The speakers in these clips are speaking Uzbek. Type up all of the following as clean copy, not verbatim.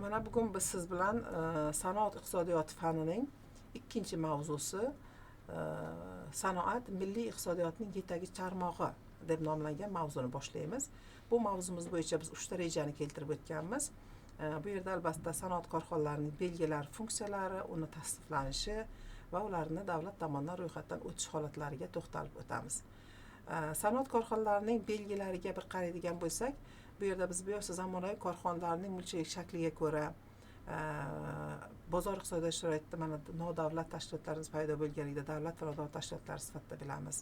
Mana bugun biz siz bilan sanoat iqtisodiyoti fanining ikkinchi mavzusi sanoat milliy iqtisodiyotning yetagi tarmog'i deb nomlangan mavzuni boshlaymiz. Bu mavzumiz bo'yicha biz 3 ta rejani keltirib o'tganmiz. Bu yerda albatta sanoat korxonalarining belgilari, funksiyalari, uni tasniflanishi va ularni davlat tomonidan ro'yxatdan o'tish holatlariga to'xtalib o'tamiz. Sanoat korxonalarining belgilariga bir qaraydigan bo'lsak, bu yerda biz zamonaviy korxonalarning mulkiy shakliga ko'ra bozor iqtisodiyot sharoitida mana nodavlat tashkilotlarimiz paydo bo'lganligida davlat va nodavlat tashkilotlari sifatida bilamiz.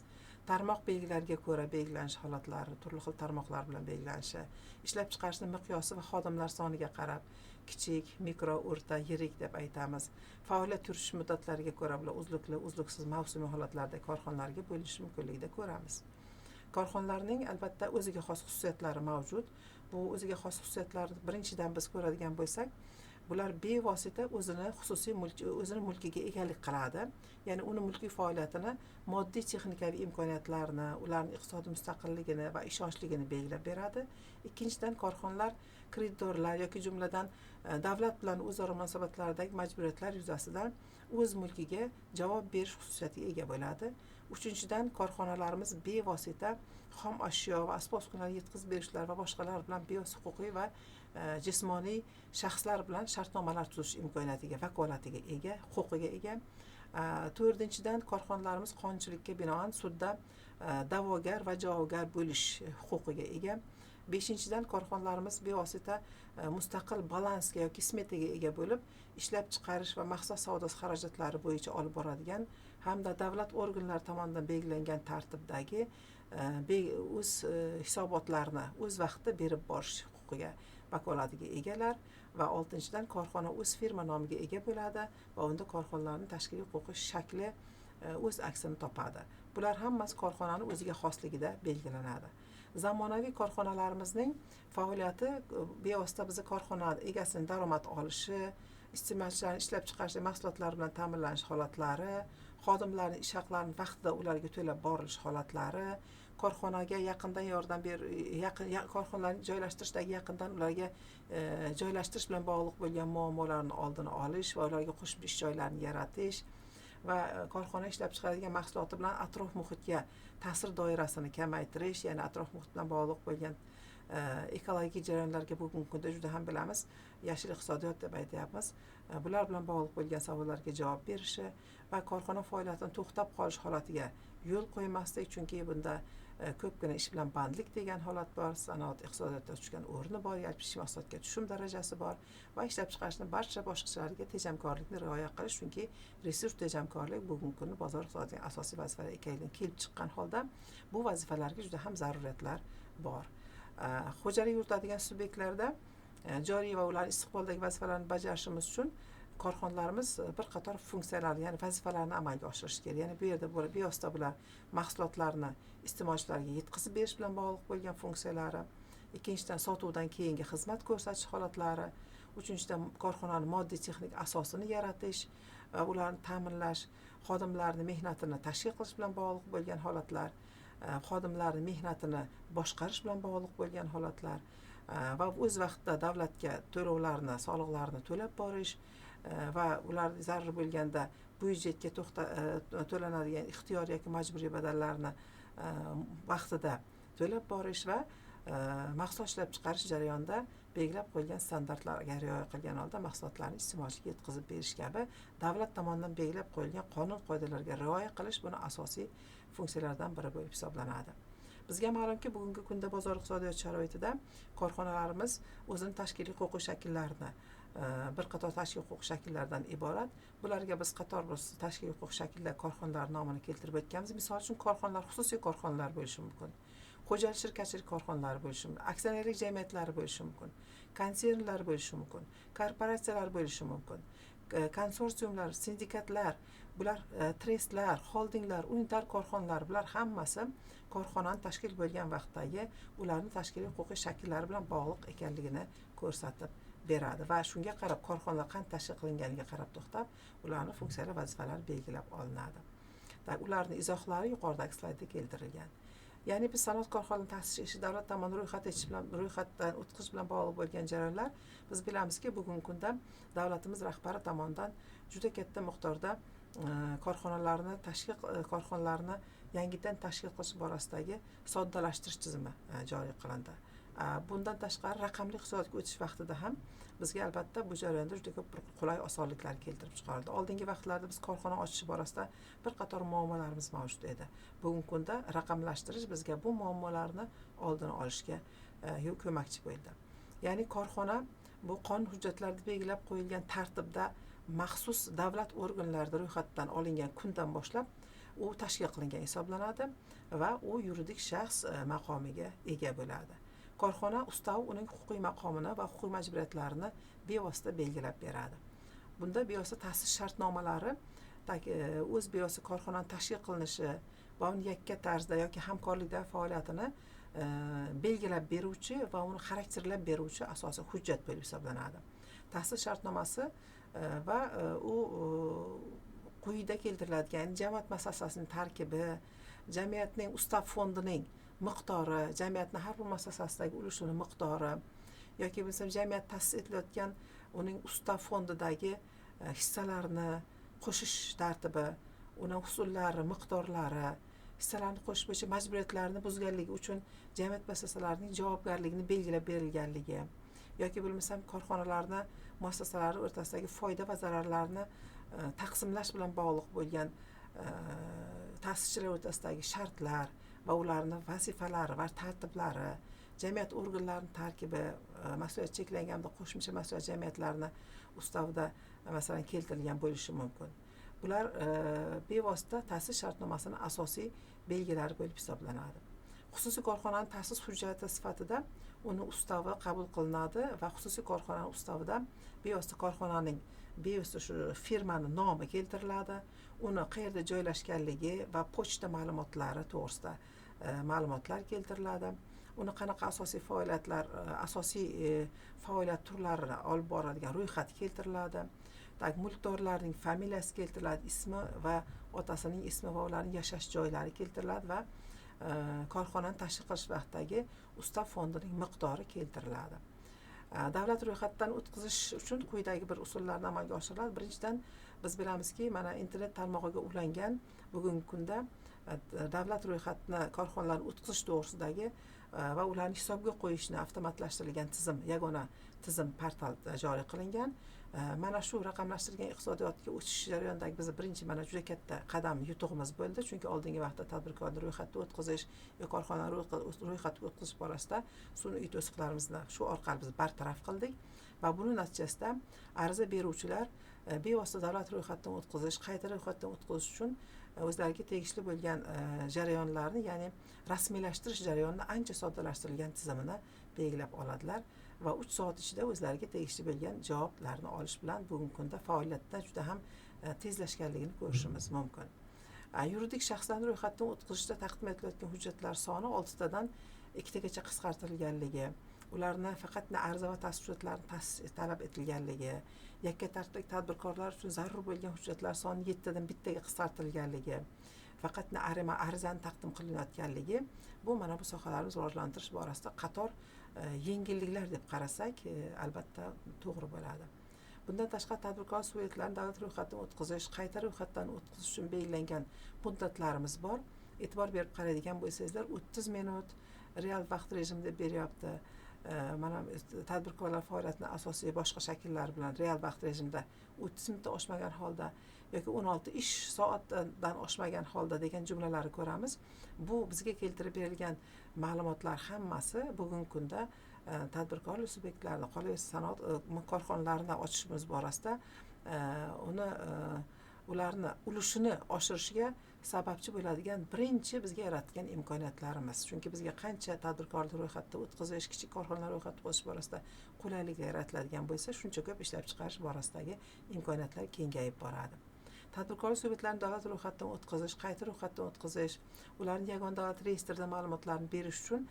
Tarmoq belgilariga ko'ra belgilanish holatlari, turli xil tarmoqlar bilan belgilanishi, ishlab chiqarishning miqyosi va xodimlar soniga qarab kichik, mikro, o'rta, yirik deb aytamiz. Faoliyat yuritish muddatlariga ko'ra bular uzlukli, uzluksiz mavsumiy holatlarda korxonalarga bo'linishi mumkinligida ko'ramiz. Korxonalarning albatta o'ziga xos xususiyatlari mavjud. Bu o'ziga xos xususiyatlarni birinchidan biz ko'radigan bo'lsak, bular bevosita o'zini mulkiga egalik qiladi. Ya'ni uni mulkiy faoliyatini, moddiy texnikaviy imkoniyatlarini, ularning iqtisodiy mustaqilligini va ishonchligini belgilab beradi. Ikkinchidan, korxonalar kreditorlar yoki jumladan davlat bilan o'zaro munosabatlardagi majburiyatlar yuzasidan o'z mulkiga javob berish xususiyatiga ega bo'ladi. Uchinchidan, korxonalarimiz bevosita xom ashyo va asbob-uskunalar yetkazib berishlar va boshqalar bilan huquqiy va jismoniy shaxslar bilan shartnomalar tuzish imkoniyatiga, vakolatiga ega, huquqiga ega. To'rtinchidan, korxonalarimiz qonunchilikka binoan sudda da'vogar va javobgar bo'lish huquqiga ega. Beshinchidan, korxonalarimiz bevosita mustaqil balansga yoki smetaga ega bo'lib, ishlab chiqarish va mahsulot savdosi xarajatlari bo'yicha olib boradigan hamda davlat organlari tomonidan belgilangan tartibdagi o'z hisobotlarni o'z vaqtida berib borish huquqiga, vakolatiga egalar. Va oltinchidan, korxona o'z firma nomiga ega bo'ladi va unda korxonalarning tashkiliy huquqiy shakli o'z aksini topadi. Bular hammasi korxonaning o'ziga xosligida belgilanadi. Zamonaviy korxonalarimizning faoliyati bevosita bizni korxona egasining daromad olishi, iste'molchilarning ishlab chiqarish mahsulotlari bilan ta'minlanish holatlari, xodimlarning ish haqlarini vaqtida ularga to'lab borilish holatlari, korxonaga yaqindan yordam korxonalarni joylashtirishdagi yaqindan ularga joylashtirish bilan bog'liq bo'lgan muammolarni oldini olish va ularga qo'shimcha ish joylarini yaratish va korxona ishlab chiqaradigan mahsuloti bilan atrof muhitga ta'sir doirasini kamaytirish, ya'ni atrof muhit bilan bog'liq bo'lgan ekologik jarayonlarga bugungi kunda juda ham bilamiz, yashil iqtisodiyot deb aytyapmiz. Bular bilan bog'liq bo'lgan savollarga javob berishi va korxona faoliyatini to'xtab qolish holatiga yo'l qo'ymaslik, chunki bunda ko'pgina ish bilan bandlik degan holat bor, sanoat iqtisodiyotda tushgan o'rni bor, yalpi mahsulotga tushum darajasi bor va ishlab chiqarishning barcha bosqichlariga tejamkorlikni rioya qilish, chunki resurs tejamkorlik bugungi kunda bozor iqtisodiyotining asosiy vazifalari ekanligidan kelib chiqqan holda bu vazifalarga juda ham zaruriyatlar bor. Xo'jalik yuritadigan subyektlarda joriy va ularning istiqboldagi vazifalarni bajarishimiz uchun korxonalarimiz bir qator funksiyalarni, ya'ni vazifalarni amalga oshirish kerak. Ya'ni bu yerda bevosita bular mahsulotlarni iste'molchilarga yetkazib berish bilan bog'liq bo'lgan funksiyalari, ikkinchidan sotuvdan keyingi xizmat ko'rsatish holatlari, uchinchidan korxonaning moddiy texnik asosini yaratish va ularni ta'minlash, xodimlarning mehnatini tashkil qilish bilan bog'liq bo'lgan holatlar, xodimlarning mehnatini boshqarish bilan bog'liq bo'lgan holatlar va o'z vaqtida davlatga to'lovlarni, soliqlarni to'lab borish va ular zarur bo'lganda byudjetga to'lanadigan ixtiyoriy yoki majburiy badallarni vaqtida to'lab borish va mahsulot ishlab chiqarish jarayonida belgilab qo'yilgan standartlarga rioya qilgan holda mahsulotlarni iste'molchiga yetkazib berish kabi davlat tomonidan belgilab qo'yilgan qonun qoidalarga rioya qilish buni asosiy funksiyalardan biri bo'lib hisoblanadi. Bizga ma'lumki, bugungi kunda bozor iqtisodiyot sharoitida korxonalarimiz o'zining tashkiliy huquqiy shakllarini bir qator tashkiliy huquq shakllaridan iborat. Bularga biz qator bir tashkiliy huquq shakllar korxonalar nomini keltirib o'tganmiz. Misol uchun korxonalar xususiy korxonalar bo'lishi mumkin. Xo'jalik shirkatchilik korxonalari bo'lishi mumkin, aksionerlik jamiyatlari bo'lishi mumkin, konsernlar bo'lishi mumkin, korporatsiyalar bo'lishi mumkin, konsorsiumlar, sindikatlar, bular trestlar, holdinglar, unitar korxonalar, bular hammasi korxonani tashkil bo'lgan vaqtdagi ularning tashkiliy huquqiy shakllari bilan bog'liq ekanligini ko'rsatib beradi va shunga qarab korxonalar qanday tashkil qilinganiga qarab to'xtab ularning funksiyalari, vazifalari belgilab olinadi. Ularning izohlari yuqoridagi slaydda keltirilgan. Ya'ni biz sanoat korxonalarini ta'sis etish davlat tomonidan ro'yxatdan o'tkazish bilan bog'liq bo'lgan jarayonlar biz bilamizki, bugungi kunda davlatimiz rahbari tomonidan juda katta miqdorda korxonalarni yangidan tashkil qilish borasidagi soddalashtirish tizimi joriy qilindi. Bundan tashqari raqamli iqtisodiyotga o'tish vaqtida ham bizga albatta bu jarayonda juda ko'p qulay osonliklar keltirib chiqardi. Oldingi vaqtlarda biz korxona ochish borasida bir qator muammolarimiz mavjud edi. Bugungi kunda raqamlashtirish bizga bu muammolarni oldini olishga ko'makchi bo'ldi. Ya'ni korxona bu qonun hujjatlarida belgilab qo'yilgan tartibda maxsus davlat organlarida ro'yxatdan olingan kundan boshlab u tashkil qilingan hisoblanadi va u yuridik shaxs maqomiga ega bo'ladi. Korxona ustavi uning huquqiy maqomini va huquqiy majburiyatlarini bevosita belgilab beradi. Bunda bevosita ta'sis shartnomalari o'z bevosita korxonaning tashkil qilinishi va uni yakka tarzda yoki hamkorlikda faoliyatini belgilab beruvchi va uni xarakterlab beruvchi asosiy hujjat bo'lib hisoblanadi. Ta'sis shartnomasi va u quyida keltiriladigan jamoat muassasasining tarkibi, jamiyatning ustav fondining miqdori, jamiyatning har bir muassasasidagi ulushini miqdori yoki bo'lmasa jamiyat ta'sis etilayotgan uning ustav fondidagi hissalarni qo'shish tartibi, uning usullari, miqdorlari, hissalarni qo'shish bo'yicha majburiyatlarni buzganligi uchun jamiyat muassasalarining javobgarligini belgilab berilganligi yoki bo'lmasam korxonalarni muassasalari o'rtasidagi foyda va zararlarni taqsimlash bilan bog'liq bo'lgan ta'sischilar o'rtasidagi shartlar va ularning vazifalari va tartiblari, jamiyat organlarining tarkibi, mas'uliyat cheklangan hamda qo'shimcha mas'uliyat jamiyatlarini ustavida masalan keltirilgan bo'lishi mumkin. Bular bevosita ta'sis shartnomasining asosiy belgilari bo'lib hisoblanadi. Xususiy korxonaning ta'sis hujjati sifatida uni ustavi qabul qilinadi va xususiy korxonaning ustavida bevosita korxonaning bevosita shu firmaning nomi keltiriladi, uni qayerda joylashganligi va pochta ma'lumotlari to'g'risida ma'lumotlar keltiriladi. Uni qanaqa asosiy faoliyat turlarini olib boradigan ro'yxat keltiriladi. Mulkdorlarning familiyasi keltiriladi, ismi va otasining ismi va ularning yashash joylari keltiriladi va korxonani tashkil qilish vaqtidagi ustav fondining miqdori keltiriladi. Davlat ro'yxatdan o'tkazish uchun quyidagi bir usullarni amalga oshiriladi. Birinchidan biz bilamizki, mana internet tarmog'iga ulangan bugungi kunda davlat ro'yxatini korxonalarni o'tkazish to'g'risidagi va ularni hisobga qo'yishni avtomatlashtirilgan tizim, yagona tizim portal joriy qilingan. Mana shu raqamlashtirilgan iqtisodiyotga o'tish jarayonidagi biz birinchi mana juda katta qadam yutug'imiz bo'ldi, chunki oldingi vaqtda tadbirkorni ro'yxatga o'tkazish yoki korxonani ro'yxatga o'tkazish borasida sun'iy to'siqlarimizni shu orqali biz bartaraf qildik va buning natijasida ariza beruvchilar bevosita davlat ro'yxatdan o'tkazish, qayta ro'yxatdan o'tkazish uchun o'zlariga tegishli bo'lgan jarayonlarni, ya'ni rasmiylashtirish jarayonini ancha soddalashtirilgan tizimini belgilab oladilar va 3 soat ichida o'zlariga tegishli bo'lgan javoblarni olish bilan bugungi kunda faoliyatda juda ham tezlashganligini ko'rishimiz mumkin. Yuridik shaxslarni ro'yxatdan o'tkazishda taqdim etilayotgan hujjatlar soni 6 tadan 2 tagacha qisqartirilganligi, ularni faqat ariza va tasdiqotlarni talab etilganligi, yakka tartibdagi tadbirkorlar uchun zarur bo'lgan hujjatlar soni 7 tadan 1 taga qisqartirilganligi, faqat arizani taqdim qilinayotganligi, bu mana bu sohalarni rivojlantirish borasida qator yengilliklar deb qarasak albatta to'g'ri bo'ladi. Bundan tashqari tadbirkor subyektlarni davlat ro'yxatidan o'tkazish, qayta ro'yxatdan o'tkazish uchun belgilangan muddatlarimiz bor. E'tibor berib qaraydigan bo'lsangizlar 30 minut real vaqt rejimida beryapti. Mana tadbirkorlar faoliyatining asosiy boshqa shakllari bilan real vaqt rejimida 30 minutdan oshmagan holda yoki 16 ish soatidan oshmagan holda degan jumlalarni ko'ramiz. Bu bizga keltirib berilgan ma'lumotlar hammasi bugungi kunda tadbirkorlik subyektlarini, qolaversa sanoat korxonalarini ochishimiz borasida ularni ulushini oshirishiga sababchi bo'ladigan birinchi bizga yaratgan imkoniyatlarimiz. Chunki bizga qancha tadbirkorlik ro'yxatda o'tkazish, kichik korxonalar ro'yxatga o'tkazish borasida qulaylik yaratiladigan bo'lsa, shuncha ko'p ishlab chiqarish borasidagi imkoniyatlar kengayib boradi. Tadbirkorlik subyektlarini davlat ro'yxatidan o'tkazish, qayta ro'yxatdan o'tkazish, ularning yagona davlat reyestrida ma'lumotlarni berish uchun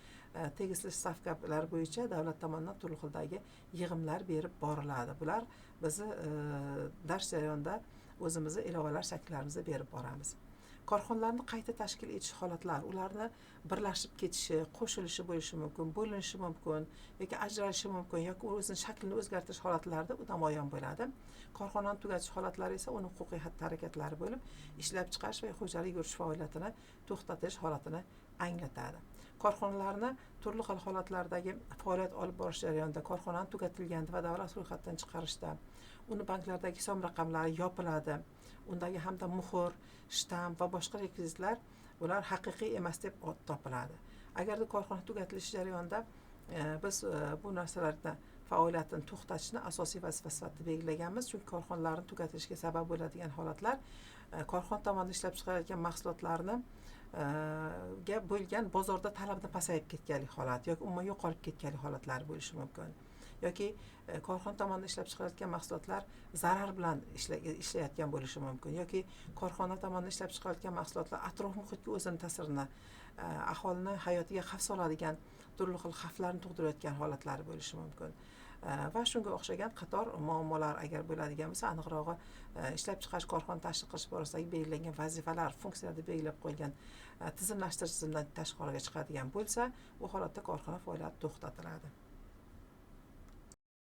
tegishli stavkalar bo'yicha davlat tomonidan turli xildagi yig'imlar berib boriladi. Bular bizni dars jarayonida o'zimizni ilovalar shakllarimizda berib boramiz. korxonalarni qayta tashkil etish holatlari, ularni birlashib ketishi, qo'shilishi bo'lishi mumkin, bo'linishi mumkin yoki ajralishi mumkin yoki o'zining shaklini o'zgartirish holatlarida u namoyon bo'ladi. Korxonani tugatish holatlari esa uning huquqiy xatti-harakatlari bo'lib, ishlab chiqarish va xo'jalik yuritish faoliyatini to'xtatish holatini anglatadi. Korxonalarni turli xil holatlardagi faoliyat olib borish jarayonida korxonani tugatilganda va davlat ro'yxatidan chiqarishda uni banklardagi hisob raqamlari yopiladi. Undagi hamda muhr, shtamp va boshqa rekvizitlar ular haqiqiy emas deb topiladi. Agarda korxona tugatilishi jarayonida biz bu narsalarni faoliyatini to'xtatishni asosiy vazifa sifatida belgilaganmiz, chunki korxonalarning tugatilishiga sabab bo'ladigan holatlar korxona tomonidan ishlab chiqarilgan mahsulotlarni ga bo'lgan bozorda talabni pasayib ketganlik holat yoki umuman yo'qolib ketganlik holatlari bo'lishi mumkin. Yoki korxona tomonidan ishlab chiqarilayotgan mahsulotlar zarar bilan ishlayotgan bo'lishi mumkin yoki korxona tomonidan ishlab chiqarilayotgan mahsulotlar atrof muhitga o'zini ta'sirini, aholini hayotiga xavf soladigan turli xil xavflarni tug'dirayotgan holatlari bo'lishi mumkin. Va shunga o'xshagan qator muammolar agar bo'ladigan bo'lsa, aniqrog'i ishlab chiqarish, korxona tashkil qilish borasidagi belgilangan vazifalar, funksiyalarni belgilab qo'ygan tizimlashtirish tizimidan tashqariga chiqadigan bo'lsa, u holatda korxona faoliyati to'xtatiladi.